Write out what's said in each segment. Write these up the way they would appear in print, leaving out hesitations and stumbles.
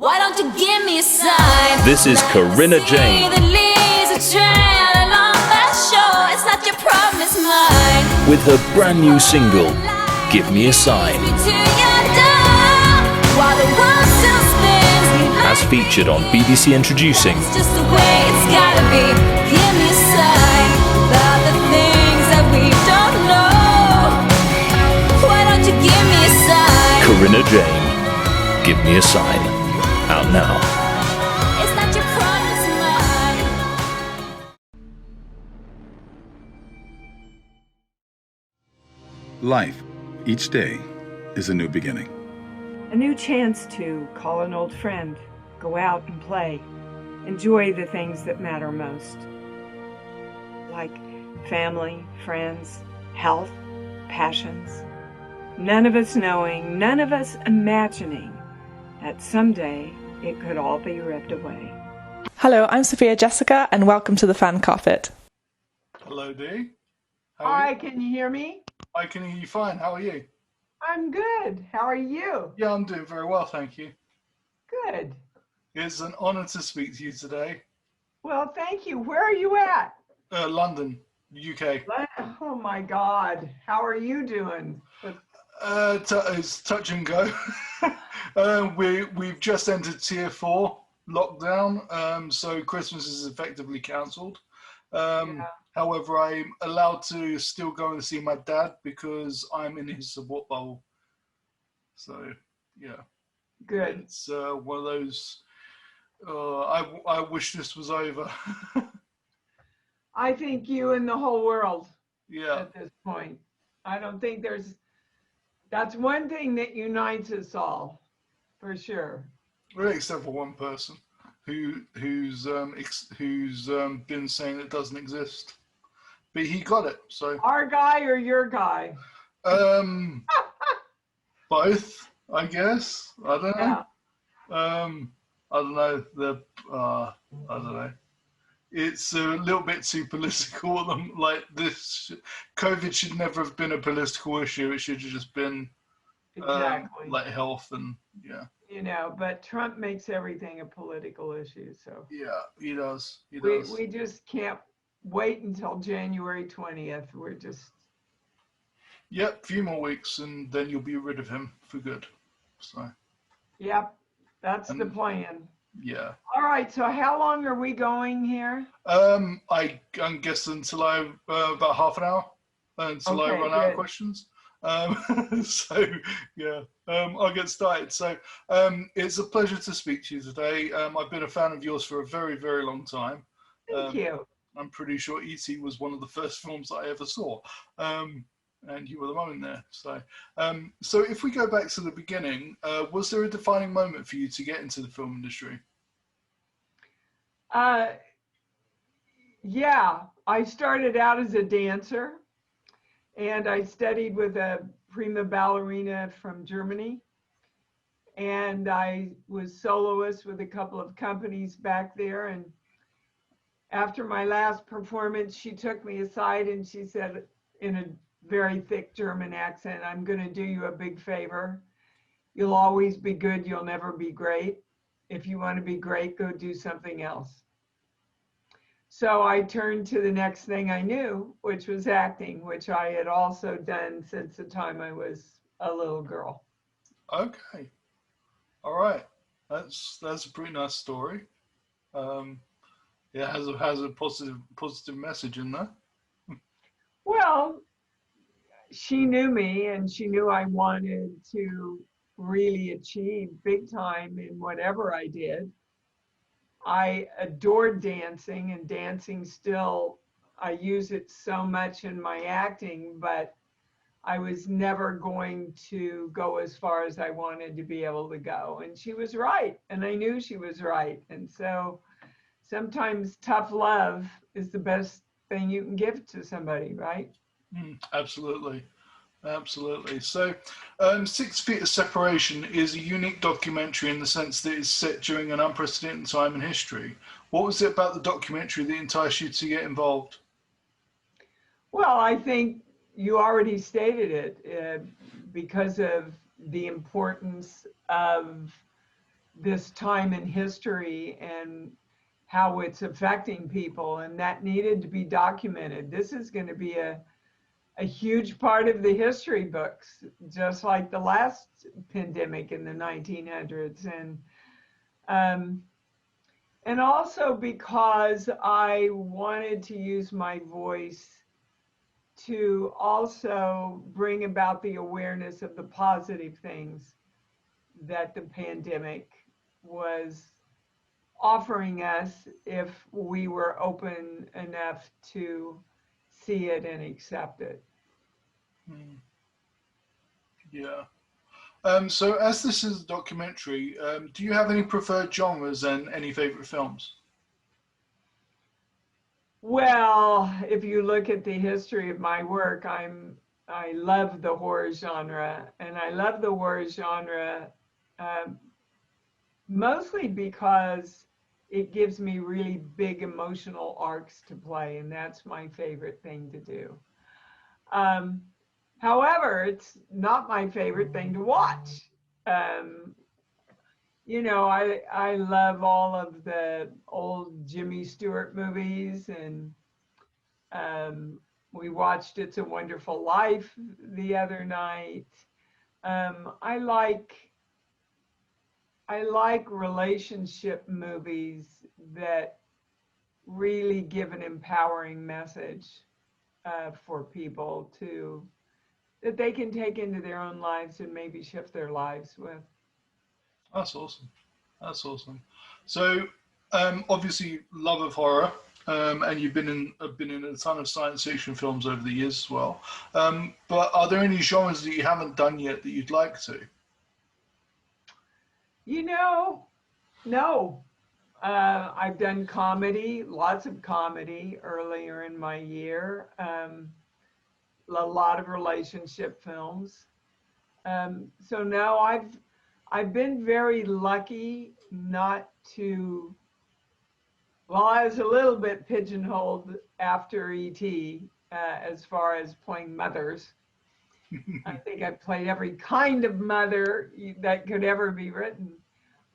Why don't you give me a sign? This is Corinna Jane. The leaves are trailing along that shore. It's not your problem, it's mine. With her brand new single, Give Me a Sign. While the world still spins, As featured on BBC Introducing. it's just the way it's gotta be. Give me a sign about the things that we don't know. Why don't you give me a sign? Corinna Jane, Give Me a Sign. Out now. It's not your problem, it's mine. Life, each day, is a new beginning. A new chance to call an old friend, go out and play, enjoy the things that matter most. Like family, friends, health, passions. None of us knowing, none of us imagining that someday it could all be ripped away. Hello, I'm Sophia Jessica, and welcome to the Fan Carpet. Hello, Dee. How are Hi, you? can you hear me? I can hear you fine. How are you? I'm good. How are you? Yeah, I'm doing very well, thank you. Good. It's an honour to speak to you today. Well, thank you. Where are you at? London, UK. Oh my God. How are you doing? It's touch and go. We've just entered Tier 4 lockdown, so Christmas is effectively cancelled. Yeah. However, I'm allowed to still go and see my dad because I'm in his support bubble. So, yeah. Good. It's one of those, I wish this was over. I think you and the whole world Yeah. at this point. I don't think that's one thing that unites us all, for sure. Really, except for one person who's been saying it doesn't exist, but he got it. So Our guy or your guy? both, I guess. I don't know. Yeah. I don't know. I don't know. It's a little bit too political. Like this, COVID should never have been a political issue. It should have just been Exactly. like health and yeah. You know, but Trump makes everything a political issue. So Yeah, he does. He we does. just can't wait until January 20th. We're just, Yep, few more weeks and then you'll be rid of him for good. So yep, that's the And- plan. yeah. All right, so how long are we going here? I'm guessing until about half an hour until I Okay, run out of good. questions. So yeah, I'll get started. So it's a pleasure to speak to you today. I've been a fan of yours for a very, very long time. Thank you. I'm pretty sure E.T. was one of the first films that I ever saw. And you were the one in there. So if we go back to the beginning, was there a defining moment for you to get into the film industry? Yeah, I started out as a dancer and I studied with a prima ballerina from Germany. And I was soloist with a couple of companies back there. And after my last performance, she took me aside and she said in a very thick German accent, "I'm going to do you a big favor. You'll always be good. You'll never be great. If you want to be great, go do something else." So I turned to the next thing I knew, which was acting, which I had also done since the time I was a little girl. Okay, all right, that's a pretty nice story. It has a positive message in there. Well, she knew me and she knew I wanted to really achieve big time in whatever I did. I adored dancing, and dancing still, I use it so much in my acting, but I was never going to go as far as I wanted to be able to go. And she was right, and I knew she was right. And so sometimes tough love is the best thing you can give to somebody, right? Absolutely. Absolutely. So, 6 Feet of Separation is a unique documentary in the sense that it's set during an unprecedented time in history. What was it about the documentary that enticed you to get involved? Well, I think you already stated it because of the importance of this time in history and how it's affecting people, and that needed to be documented. This is going to be a huge part of the history books, just like the last pandemic in the 1900s. And also because I wanted to use my voice to also bring about the awareness of the positive things that the pandemic was offering us if we were open enough to see it and accept it. Yeah. So as this is a documentary, do you have any preferred genres and any favorite films? Well, if you look at the history of my work, I love the horror genre, and I love the horror genre mostly because it gives me really big emotional arcs to play, and that's my favorite thing to do. However, it's not my favorite thing to watch. You know, I love all of the old Jimmy Stewart movies, and we watched It's a Wonderful Life the other night. I like relationship movies that really give an empowering message for people that they can take into their own lives and maybe shift their lives with. That's awesome. That's awesome. So, obviously, love of horror, and you've been in a ton of science fiction films over the years as well. But are there any genres that you haven't done yet that you'd like to? You know, no. I've done comedy, lots of comedy earlier in my year. A lot of relationship films. So no, I've been very lucky not to. Well, I was a little bit pigeonholed after E.T. As far as playing mothers. I think I've played every kind of mother that could ever be written.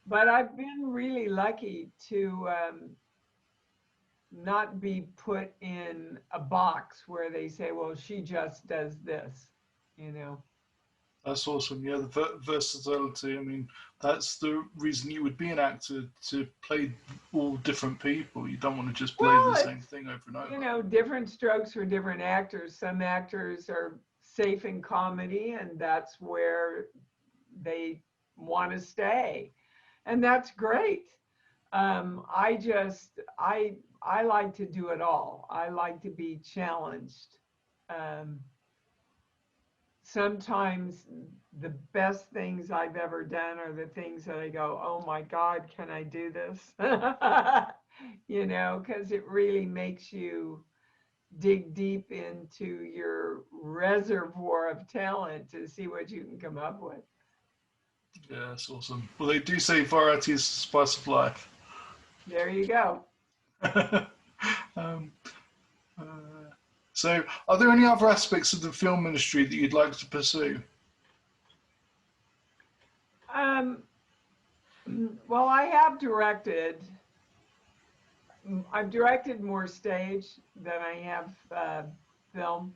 But I've been really lucky to not be put in a box where they say, well, she just does this, you know. That's awesome. Yeah, the versatility. I mean, that's the reason you would be an actor, to play all different people. You don't want to just play the same thing over and over. You know, different strokes for different actors. Some actors are safe in comedy, and that's where they want to stay. And that's great. I like to do it all. I like to be challenged. Sometimes the best things I've ever done are the things that I go, oh my God, can I do this? You know, because it really makes you dig deep into your reservoir of talent to see what you can come up with. Yeah, that's awesome. Well, they do say variety is the spice of life. There you go. So, are there any other aspects of the film industry that you'd like to pursue? Well, I have directed. I've directed more stage than I have film.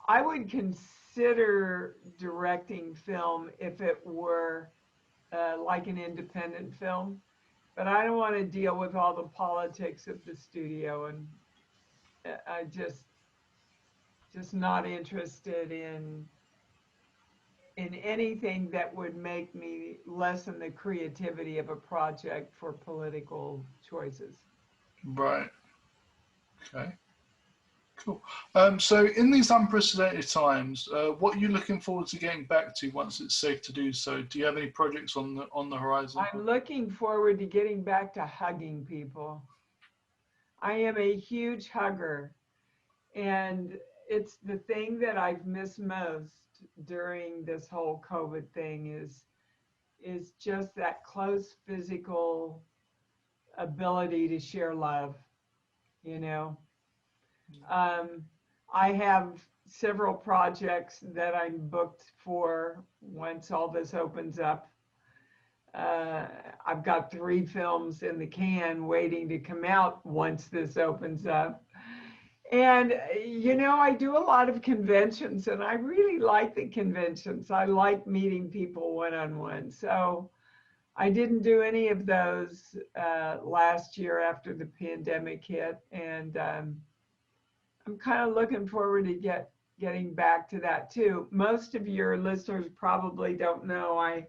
I would consider directing film if it were like an independent film, but I don't want to deal with all the politics of the studio, and I just not interested in anything that would make me lessen the creativity of a project for political choices. Right. Okay. Cool. So, in these unprecedented times, what are you looking forward to getting back to once it's safe to do so? Do you have any projects on the horizon? I'm looking forward to getting back to hugging people. I am a huge hugger, and it's the thing that I've missed most during this whole COVID thing is just that close physical ability to share love, you know. I have several projects that I'm booked for once all this opens up. I I've got 3 films in the can waiting to come out once this opens up. And, I do a lot of conventions, and I really like the conventions. I like meeting people one-on-one. So I didn't do any of those last year after the pandemic hit. And I'm kind of looking forward to getting back to that too. Most of your listeners probably don't know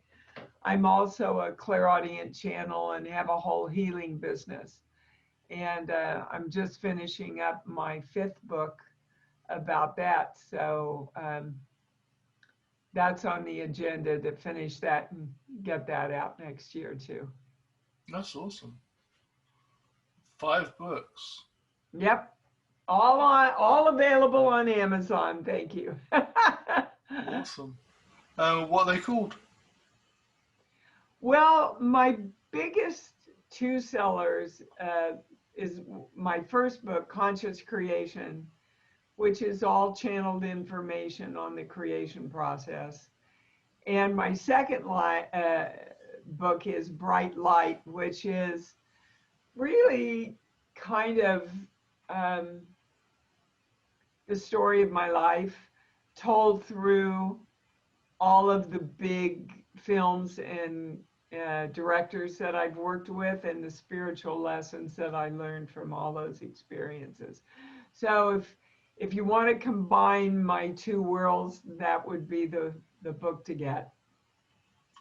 I'm also a clairaudient channel and have a whole healing business. And I'm just finishing up my 5th book about that. So that's on the agenda to finish that and get that out next year too. That's awesome. 5 books. Yep. All available on Amazon. Thank you. Awesome. What are they called? Well, my biggest 2 sellers is my first book, Conscious Creation, which is all channeled information on the creation process. And my second book is Bright Light, which is really kind of the story of my life told through all of the big films and directors that I've worked with and the spiritual lessons that I learned from all those experiences. So if you want to combine my 2 worlds, that would be the book to get.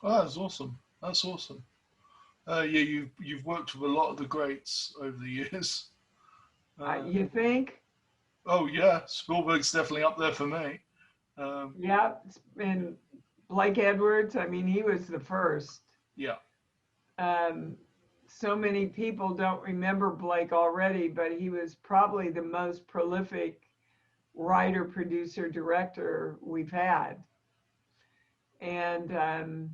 Oh, that's awesome. That's awesome. Yeah, you've worked with a lot of the greats over the years. You think? Oh yeah, Spielberg's definitely up there for me. Yeah, and Blake Edwards, I mean, he was the first. Yeah. So many people don't remember Blake already, but he was probably the most prolific writer, producer, director we've had. And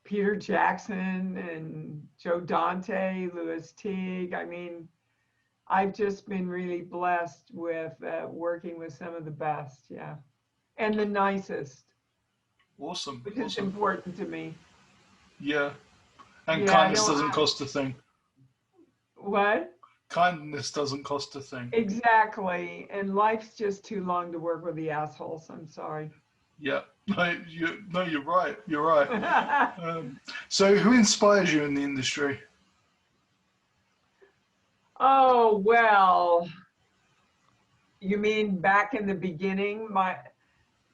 Peter Jackson and Joe Dante, Louis Teague. I mean, I've just been really blessed with working with some of the best, yeah. And the nicest. Awesome. Which is important to me. Yeah. And kindness doesn't cost a thing. What? Kindness doesn't cost a thing. Exactly. And life's just too long to work with the assholes. I'm sorry. Yeah. No, you're right. You're right. So who inspires you in the industry? Oh, well, you mean back in the beginning?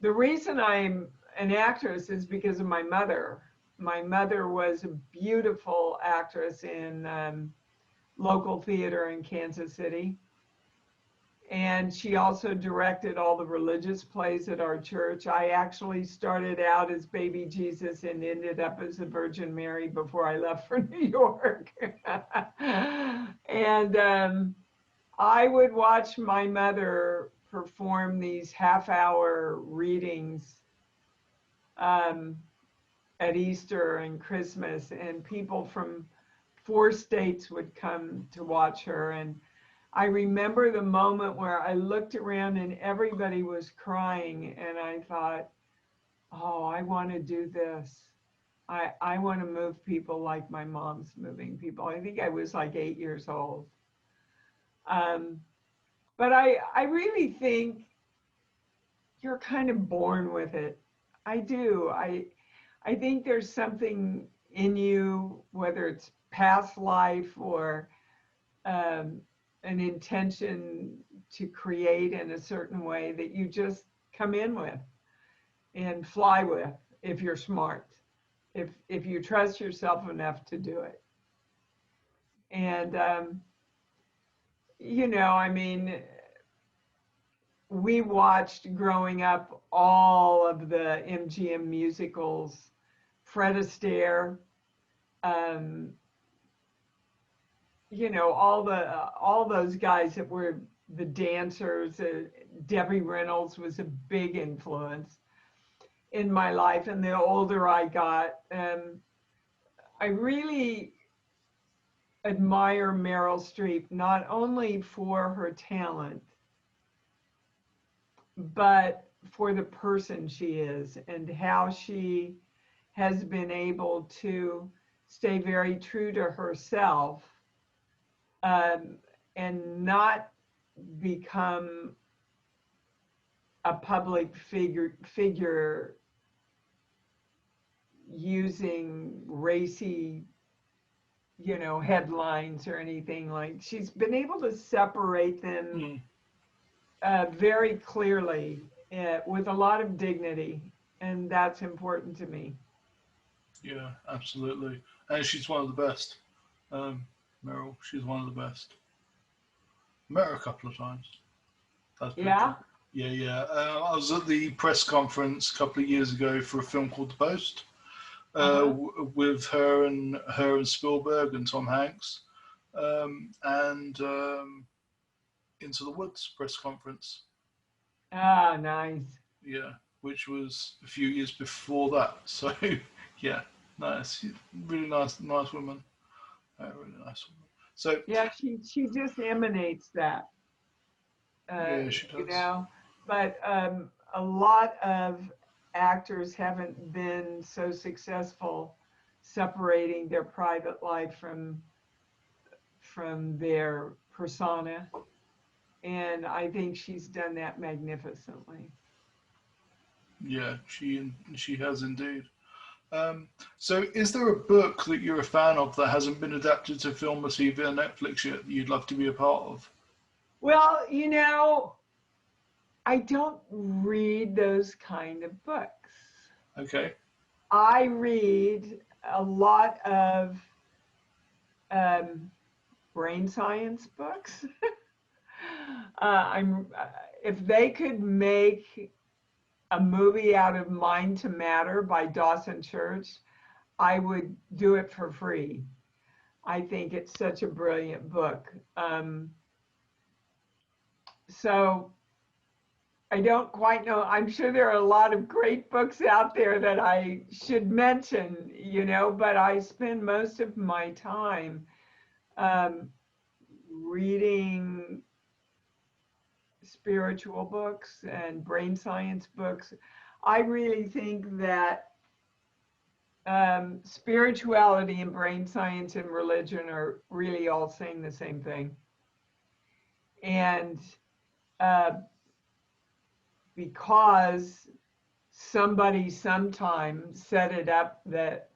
The reason I'm an actress is because of my mother. My mother was a beautiful actress in local theater in Kansas City. And she also directed all the religious plays at our church. I actually started out as baby Jesus and ended up as the Virgin Mary before I left for New York. And I would watch my mother perform these half-hour readings at Easter and Christmas, and people from 4 states would come to watch her. And I remember the moment where I looked around and everybody was crying, and I thought, oh, I want to do this. I want to move people like my mom's moving people. I think I was like 8 years old. But I really think you're kind of born with it. I do. I think there's something in you, whether it's past life or an intention to create in a certain way, that you just come in with and fly with if you're smart, if you trust yourself enough to do it. And, I mean, we watched growing up all of the MGM musicals, Fred Astaire, all those guys that were the dancers. Debbie Reynolds was a big influence in my life. And the older I got, I really admire Meryl Streep, not only for her talent, but for the person she is and how she has been able to stay very true to herself, and not become a public figure using racy, headlines or anything. Like, she's been able to separate them very clearly, with a lot of dignity, and that's important to me. Yeah, absolutely. And she's one of the best. Meryl, she's one of the best. Met her a couple of times. That's pretty Yeah. cool. Yeah. I was at the press conference a couple of years ago for a film called The Post, with her and Spielberg and Tom Hanks, and Into the Woods press conference. Ah, nice. Yeah, which was a few years before that. So, yeah, nice, really nice woman, really nice woman. So Yeah, she just emanates that. yeah, she does. But a lot of actors haven't been so successful separating their private life from their persona, and I think she's done that magnificently. Yeah, she has indeed. So, is there a book that you're a fan of that hasn't been adapted to film or TV or Netflix yet that you'd love to be a part of? Well, I don't read those kind of books. Okay. I read a lot of brain science books. If they could make a movie out of Mind to Matter by Dawson Church, I would do it for free. I think it's such a brilliant book. So I don't quite know. I'm sure there are a lot of great books out there that I should mention, but I spend most of my time reading spiritual books and brain science books. I really think that spirituality and brain science and religion are really all saying the same thing. And because somebody sometime set it up that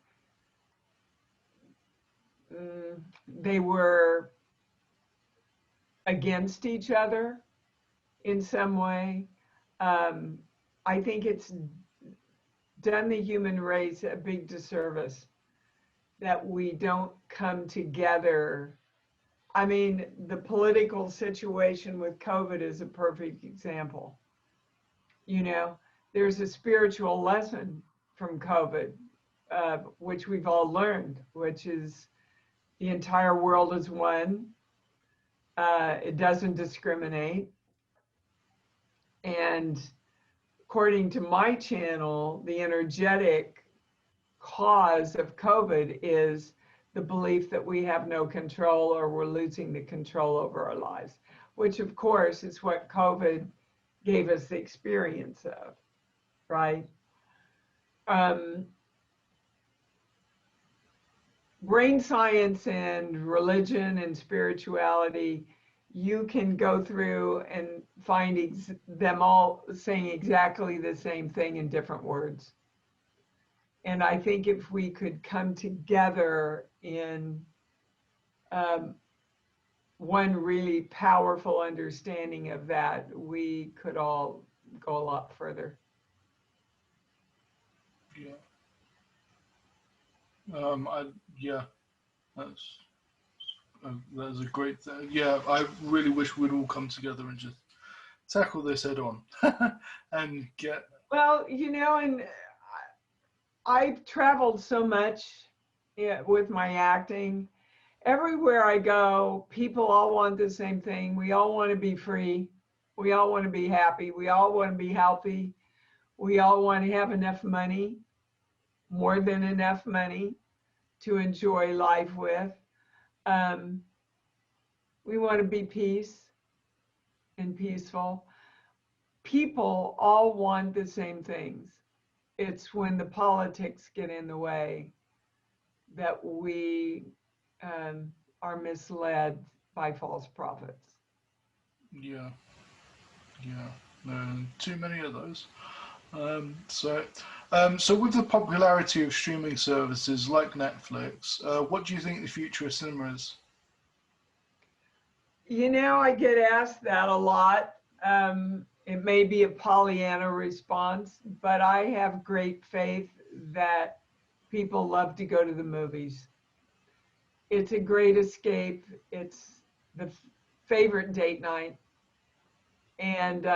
they were against each other in some way, I think it's done the human race a big disservice that we don't come together. I mean, the political situation with COVID is a perfect example. There's a spiritual lesson from COVID, which we've all learned, which is the entire world is one. It doesn't discriminate. And according to my channel, the energetic cause of COVID is the belief that we have no control or we're losing the control over our lives, which of course is what COVID gave us the experience of, right? Brain science and religion and spirituality, you can go through and find them all saying exactly the same thing in different words. And I think if we could come together in one really powerful understanding of that, we could all go a lot further. Yeah. That's a great thing. Yeah, I really wish we'd all come together and just tackle this head on and get. Well, and I've traveled so much with my acting. Everywhere I go, people all want the same thing. We all want to be free. We all want to be happy. We all want to be healthy. We all want to have enough money, more than enough money to enjoy life with. We want to be peace and peaceful. People all want the same things. It's when the politics get in the way that we are misled by false prophets. Yeah, yeah, no, too many of those. So with the popularity of streaming services like Netflix, what do you think the future of cinema is? You know, I get asked that a lot. It may be a Pollyanna response, but I have great faith that people love to go to the movies. It's a great escape. It's the favorite date night. And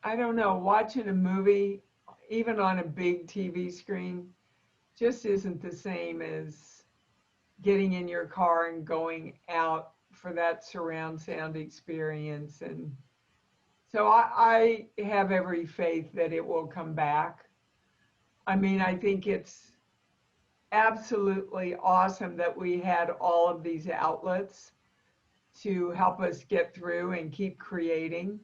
I don't know, watching a movie, even on a big TV screen, just isn't the same as getting in your car and going out for that surround sound experience. And so I have every faith that it will come back. I mean, I think it's absolutely awesome that we had all of these outlets to help us get through and keep creating.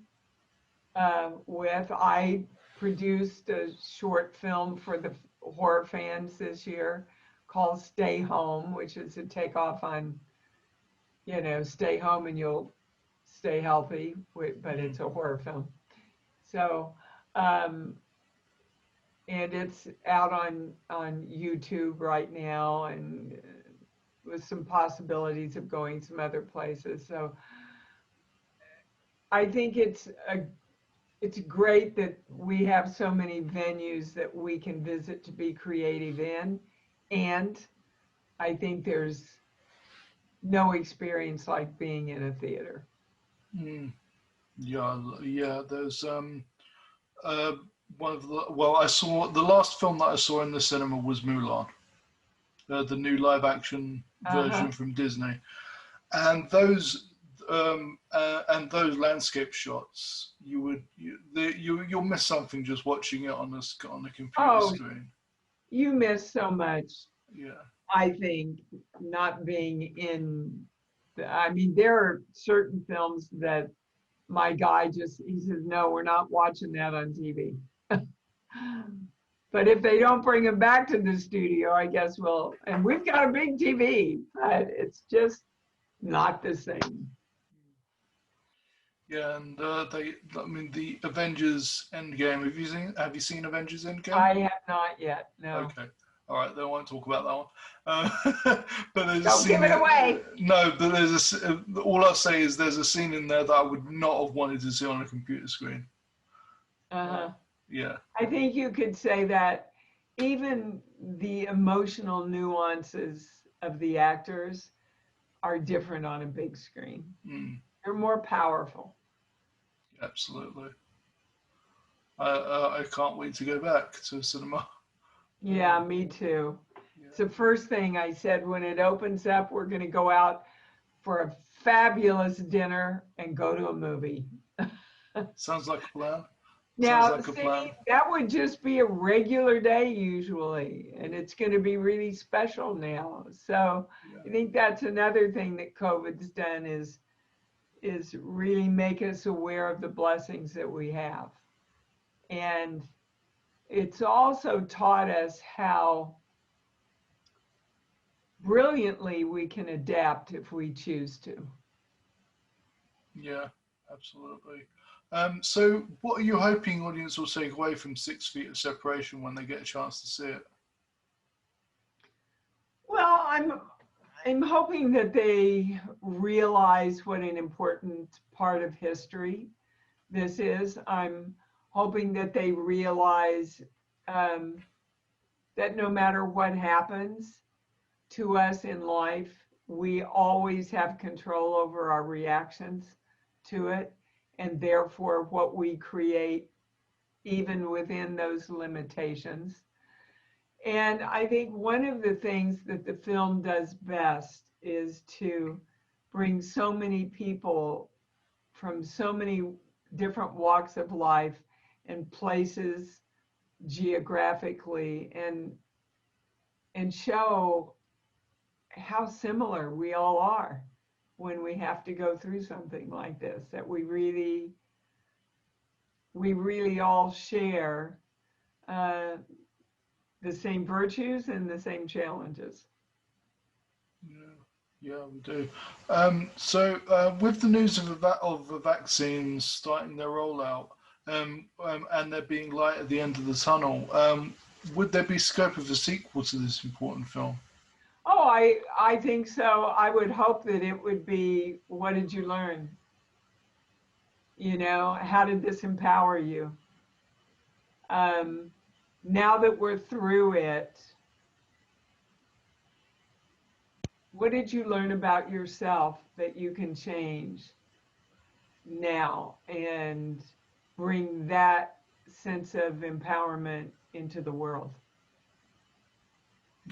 I produced a short film for the horror fans this year called Stay Home, which is a takeoff on, you know, stay home and you'll stay healthy, but it's a horror film. So, and it's out on YouTube right now, and with some possibilities of going some other places. So I think it's great that we have so many venues that we can visit to be creative in. And I think there's no experience like being in a theater. Yeah. There's one of the I saw the last film that I saw in the cinema was Mulan, the new live action version from Disney, and those landscape shots, you'll miss something just watching it on a computer screen. You miss so much. Yeah. I think not being in. I mean, there are certain films that my guy he says, no, we're not watching that on TV. But if they don't bring him back to the studio, I guess and we've got a big TV, but it's just not the same. Yeah, and the Avengers Endgame. Have you seen Avengers Endgame? I have not yet. No. Okay. All right, then I won't talk about that one. But there's Don't give it away. No, but all I'll say is there's a scene in there that I would not have wanted to see on a computer screen. Yeah. I think you could say that even the emotional nuances of the actors are different on a big screen. They're more powerful. Absolutely. I can't wait to go back to cinema. Yeah, me too. Yeah. It's the first thing I said when it opens up, we're going to go out for a fabulous dinner and go to a movie. Sounds like a plan. Now, that would just be a regular day usually, and it's going to be really special now. So I think that's another thing that COVID's done is really make us aware of the blessings that we have. And it's also taught us how brilliantly we can adapt if we choose to. Yeah, absolutely. So what are you hoping audience will take away from 6 Feet of Separation when they get a chance to see it? Well, I'm hoping that they realize what an important part of history this is. I'm hoping that they realize that no matter what happens to us in life, we always have control over our reactions to it, and therefore what we create, even within those limitations. And I think one of the things that the film does best is to bring so many people from so many different walks of life and places geographically, and show how similar we all are when we have to go through something like this, that we really all share the same virtues and the same challenges. Yeah, we do. With the news of the vaccines starting their rollout, and there being light at the end of the tunnel, would there be scope of a sequel to this important film? Oh, I think so. I would hope that it would be, what did you learn? You know, how did this empower you? Now that we're through it, what did you learn about yourself that you can change now and bring that sense of empowerment into the world?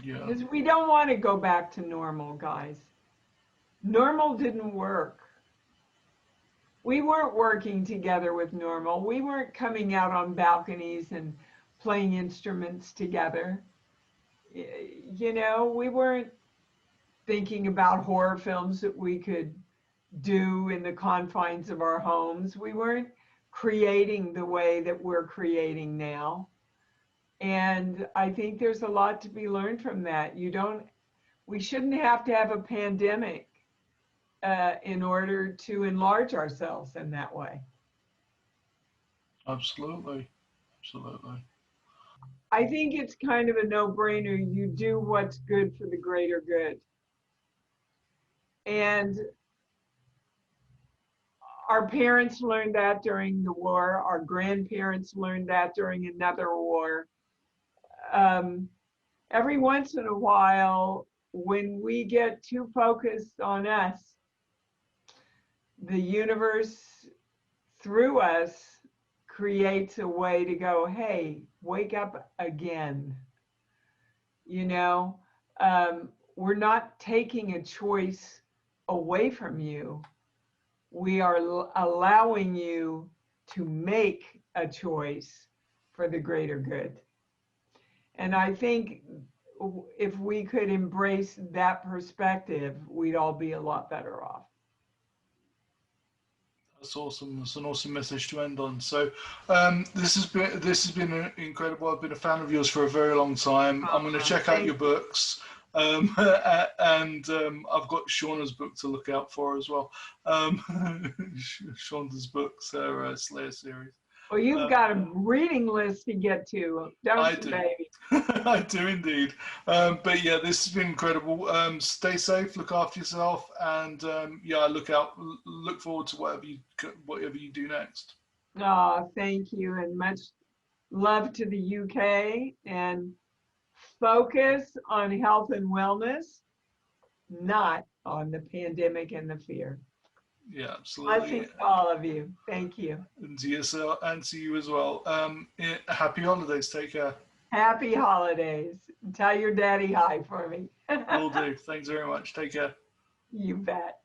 Yeah. Because we don't want to go back to normal, guys. Normal didn't work. We weren't working together with normal. We weren't coming out on balconies and playing instruments together. You know, we weren't thinking about horror films that we could do in the confines of our homes. We weren't creating the way that we're creating now. And I think there's a lot to be learned from that. We shouldn't have to have a pandemic in order to enlarge ourselves in that way. Absolutely. I think it's kind of a no-brainer. You do what's good for the greater good. And our parents learned that during the war. Our grandparents learned that during another war. Every once in a while, when we get too focused on us, the universe through us creates a way to go, hey, wake up again. You know, we're not taking a choice away from you. We are allowing you to make a choice for the greater good. And I think if we could embrace that perspective, we'd all be a lot better off. That's awesome. That's an awesome message to end on. So, this has been incredible. I've been a fan of yours for a very long time. I'm going to check out your books, and I've got Shawnda's book to look out for as well. Shawnda's books, her Slayer series. Well, you've got a reading list to get to, don't you, baby? I do indeed. But yeah, this has been incredible. Stay safe, look after yourself, and yeah, I look forward to whatever you do next. Oh, thank you, and much love to the UK. And focus on health and wellness, not on the pandemic and the fear. Yeah, absolutely. Blessings to all of you. Thank you. And to yourself and to you as well. Happy holidays. Take care. Happy holidays. Tell your daddy hi for me. Will do. Thanks very much. Take care. You bet.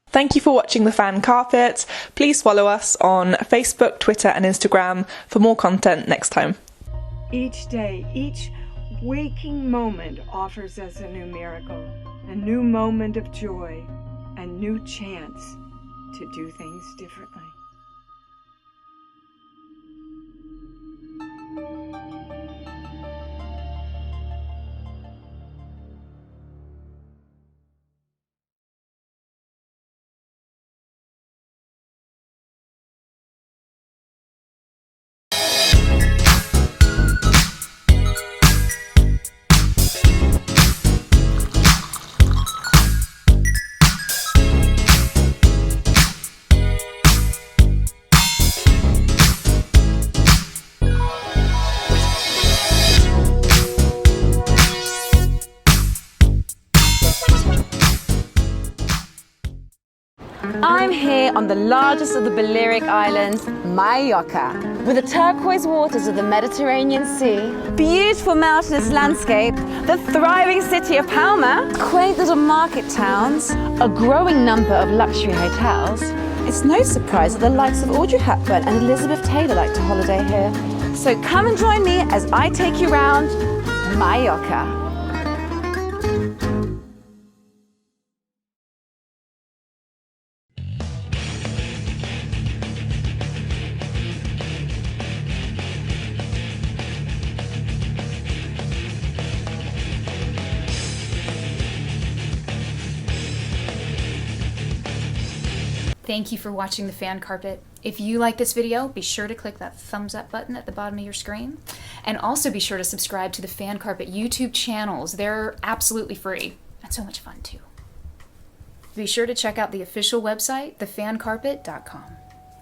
Thank you for watching The Fan Carpet. Please follow us on Facebook, Twitter and Instagram for more content next time. Each day, each waking moment offers us a new miracle, a new moment of joy, a new chance to do things differently. I'm here on the largest of the Balearic Islands, Mallorca. With the turquoise waters of the Mediterranean Sea, beautiful mountainous landscape, the thriving city of Palma, quaint little market towns, a growing number of luxury hotels, it's no surprise that the likes of Audrey Hepburn and Elizabeth Taylor like to holiday here. So come and join me as I take you round Mallorca. Thank you for watching The Fan Carpet. If you like this video, be sure to click that thumbs up button at the bottom of your screen. And also be sure to subscribe to the Fan Carpet YouTube channels. They're absolutely free and so much fun too. Be sure to check out the official website, thefancarpet.com.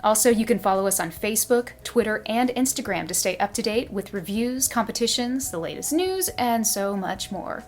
Also, you can follow us on Facebook, Twitter, and Instagram to stay up to date with reviews, competitions, the latest news, and so much more.